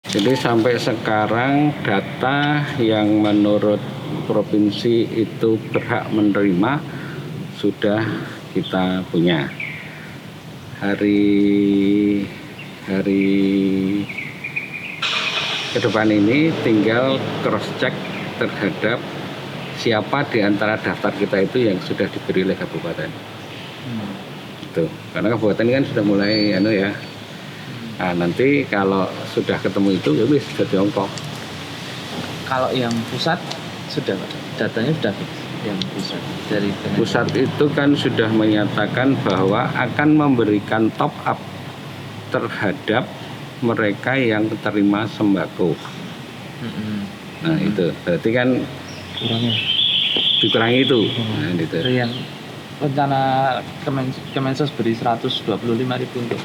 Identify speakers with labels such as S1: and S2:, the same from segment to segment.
S1: Jadi sampai sekarang data yang menurut provinsi itu berhak menerima sudah kita punya. Hari ke depan ini tinggal cross check terhadap siapa di antara daftar kita itu yang sudah diberi oleh kabupaten. Itu karena kabupaten kan sudah mulai ya. Nah, nanti kalau sudah ketemu itu ya bisa Tiongkok.
S2: Kalau yang pusat sudah, datanya sudah yang pusat dari
S1: pusat itu kan sudah menyatakan bahwa akan memberikan top up terhadap mereka yang terima sembako. Nah itu berarti kan dikurangi itu. Nah, gitu.
S2: Yang rencana Kemensos beri 125.000 untuk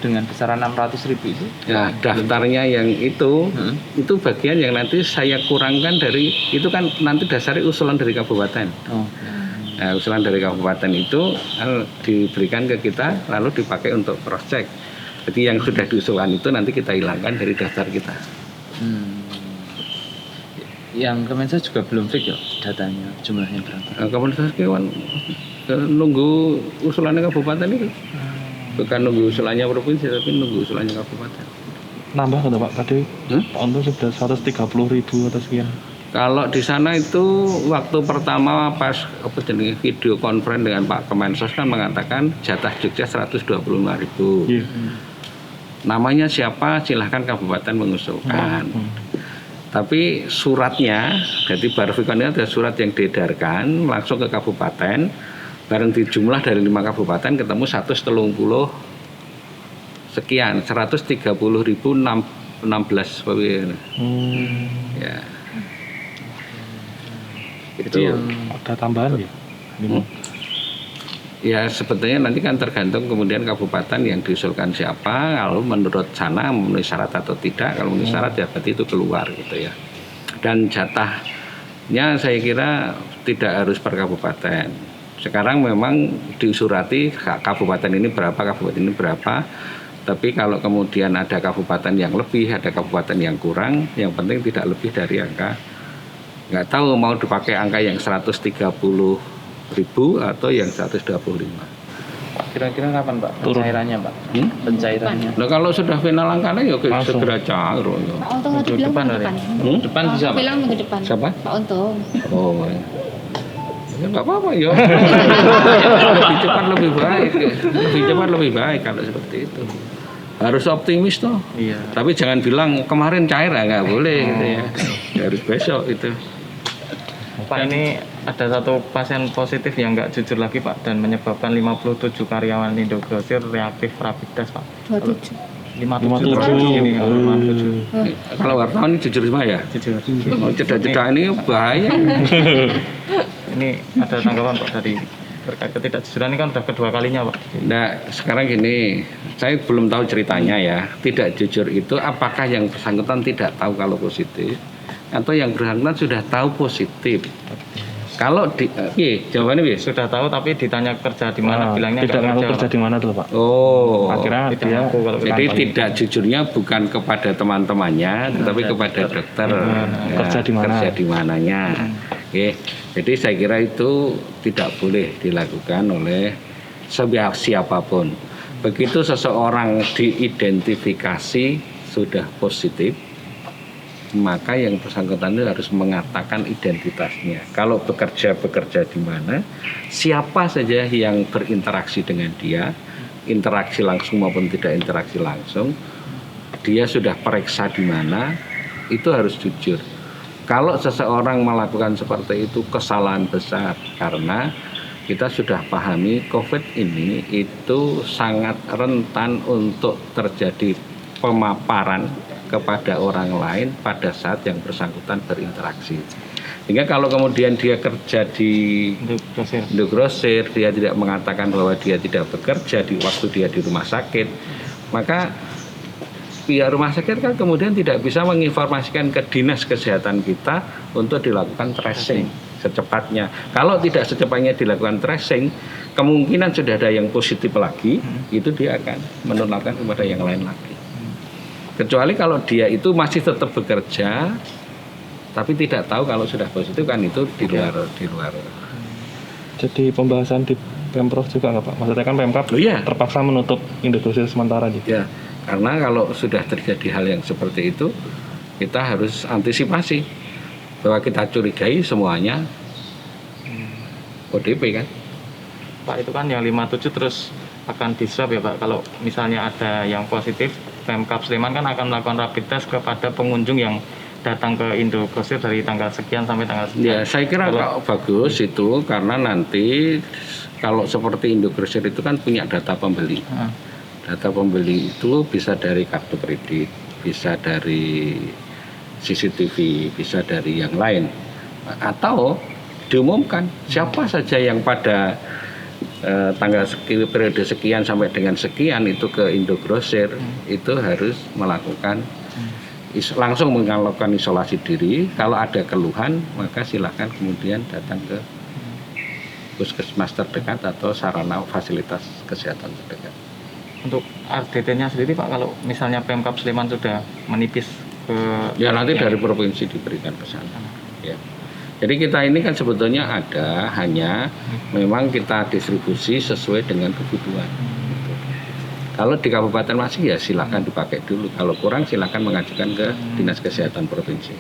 S2: dengan besaran 600.000 itu?
S1: Ya, daftarnya yang itu bagian yang nanti saya kurangkan dari itu kan nanti dasarnya usulan dari kabupaten. Nah, usulan dari kabupaten itu diberikan ke kita lalu dipakai untuk cross check. Jadi yang sudah diusulkan itu nanti kita hilangkan dari daftar kita.
S2: Yang Kemensos juga belum fix ya datanya jumlahnya berapa?
S1: Kemensos kan nunggu usulannya kabupaten itu. Bukan nunggu usulannya provinsi tapi nunggu usulannya kabupaten.
S3: Nambah kan Pak tadi? Untuk sudah 130.000 atau sekian.
S1: Kalau di sana itu waktu pertama pas video konferensi dengan Pak Kemensos kan mengatakan jatah Jogja 125.000. Namanya siapa silahkan kabupaten mengusulkan. Tapi suratnya, jadi Barfikon ini ada surat yang diedarkan langsung ke kabupaten. Bareng dijumlah dari 5 kabupaten ketemu 130 sekian, 130.016 ya.
S3: Itu yang ada tambahan ya?
S1: Ya sebetulnya nanti kan tergantung kemudian kabupaten yang diusulkan siapa, kalau menurut sana memenuhi syarat atau tidak. Kalau memenuhi syarat ya berarti itu keluar gitu ya. Dan jatahnya saya kira tidak harus per kabupaten. Sekarang memang diusurati kabupaten ini berapa, kabupaten ini berapa. Tapi kalau kemudian ada kabupaten yang lebih, ada kabupaten yang kurang, yang penting tidak lebih dari angka. Nggak tahu mau dipakai angka yang 130.000 atau yang 125.
S2: Kira-kira kapan Pak pencairannya Pak? Pencairannya.
S1: Nah kalau sudah final angkanya ya segera cair.
S4: Pak Untung tadi bilang minggu depan.
S2: Depan bisa Pak?
S4: Bilang minggu depan.
S1: Siapa?
S4: Pak Untung.
S1: Oh ya nggak apa-apa ya. Lebih cepat lebih baik. Lebih cepat lebih baik kalau seperti itu. Harus optimis toh.
S2: Iya.
S1: Tapi jangan bilang kemarin cair nggak boleh gitu ya. Harus besok itu.
S2: Pak ini ada satu pasien positif yang nggak jujur lagi Pak dan menyebabkan 57 karyawan Indogrosir reaktif rapid test Pak. 57.
S1: Kalau wartawan ini jujur semua ya.
S2: Jujur.
S1: Jeda-jeda ini bahaya.
S2: Ini ada tanggapan Pak dari terkait ketidakjujuran ini kan sudah kedua kalinya Pak.
S1: Nah sekarang gini, saya belum tahu ceritanya ya. Tidak jujur itu apakah yang bersangkutan tidak tahu kalau positif atau yang bersangkutan sudah tahu positif. Kalau jawabannya
S2: sudah tahu tapi ditanya kerja di mana bilangnya
S3: tidak tahu kerja di mana dulu Pak.
S1: Oh,
S3: akhirnya dia
S1: jadi tidak jujurnya bukan kepada teman-temannya tetapi kepada dokter kerja di mananya. Oke, jadi saya kira itu tidak boleh dilakukan oleh siapapun. Begitu seseorang diidentifikasi sudah positif, maka yang bersangkutan itu harus mengatakan identitasnya. Kalau bekerja di mana, siapa saja yang berinteraksi dengan dia, interaksi langsung maupun tidak interaksi langsung, dia sudah periksa di mana, itu harus jujur. Kalau seseorang melakukan seperti itu kesalahan besar, karena kita sudah pahami COVID ini itu sangat rentan untuk terjadi pemaparan kepada orang lain pada saat yang bersangkutan berinteraksi. Sehingga kalau kemudian dia kerja di Indogrosir, dia tidak mengatakan bahwa dia tidak bekerja di waktu dia di rumah sakit, maka pihak rumah sakit kan kemudian tidak bisa menginformasikan ke dinas kesehatan kita untuk dilakukan tracing secepatnya. Kalau tidak secepatnya dilakukan tracing, kemungkinan sudah ada yang positif lagi, itu dia akan menularkan kepada yang lain lagi. Kecuali kalau dia itu masih tetap bekerja, tapi tidak tahu kalau sudah positif, kan itu di luar.
S3: Jadi pembahasan di Pemprov juga nggak Pak? Maksudnya kan Pemprov terpaksa menutup Indogrosir sementara gitu.
S1: Ya, karena kalau sudah terjadi hal yang seperti itu, kita harus antisipasi bahwa kita curigai semuanya ODP kan.
S2: Pak, itu kan yang 57 terus akan di-swab ya Pak. Kalau misalnya ada yang positif, Pemkab Sleman kan akan melakukan rapid test kepada pengunjung yang datang ke Indogrosir dari tanggal sekian sampai tanggal sekian.
S1: Ya, saya kira bagus itu, karena nanti kalau seperti Indogrosir itu kan punya data pembeli. Data pembeli itu bisa dari kartu kredit, bisa dari CCTV, bisa dari yang lain. Atau diumumkan siapa saja yang pada tanggal sekian, periode sekian sampai dengan sekian itu ke Indogrosir, itu harus melakukan langsung melakukan isolasi diri. Kalau ada keluhan, maka silakan kemudian datang ke puskesmas terdekat atau sarana fasilitas kesehatan terdekat.
S2: Untuk RDT-nya sendiri Pak, kalau misalnya Pemkab Sleman sudah menipis ke
S1: nanti dari provinsi diberikan ke sana. Ya. Jadi kita ini kan sebetulnya ada, hanya memang kita distribusi sesuai dengan kebutuhan. Kalau di Kabupaten masih ya silakan dipakai dulu. Kalau kurang silakan mengajukan ke Dinas Kesehatan Provinsi.